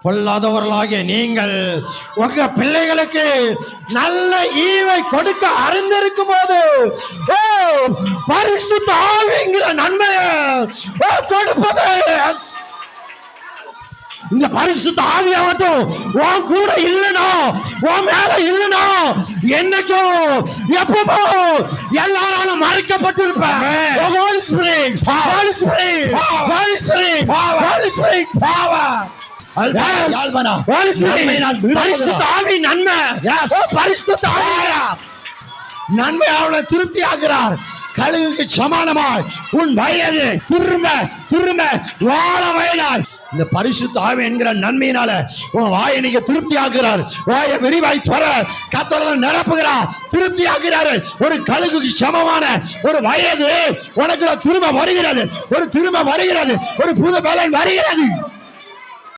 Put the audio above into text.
பொல்லாதவர்களாகிய நீங்கள் உங்க பிள்ளைகளுக்கு நல்ல ஈவை கொடுக்க அறிந்திருக்கும் போது பரிசுத்த ஆவிங்கிற நன்மையை கொடுப்பது. இந்த பரிசுத்த ஆவியாகட்டும் உன் கூட இல்லைனா, உன் மேல இல்லைனா, என்னைக்கும் எப்பவோ எல்லாராலும் மறைக்கப்பட்டிருப்பேன். நன்மை அவளை திருப்தி ஆகிறார். கழுகுக்கு சமானமாய் உன் வயது திரும்ப திரும்ப வாழ வயதாய் இந்த பரிசுத்த ஆவி என்கிற நன்மையினால உன் வாயை நீங்க திருப்தி ஆகிறார். வாயை விரிவாய் தர கத்தரால் நிரப்புகிறார், திருப்தி ஆகிறாரு. ஒரு கழுகுக்கு சமமான ஒரு வயது உனக்கு திரும்ப வருகிறது, ஒரு திரும்ப வருகிறது, ஒரு புது பலன் வருகிறது.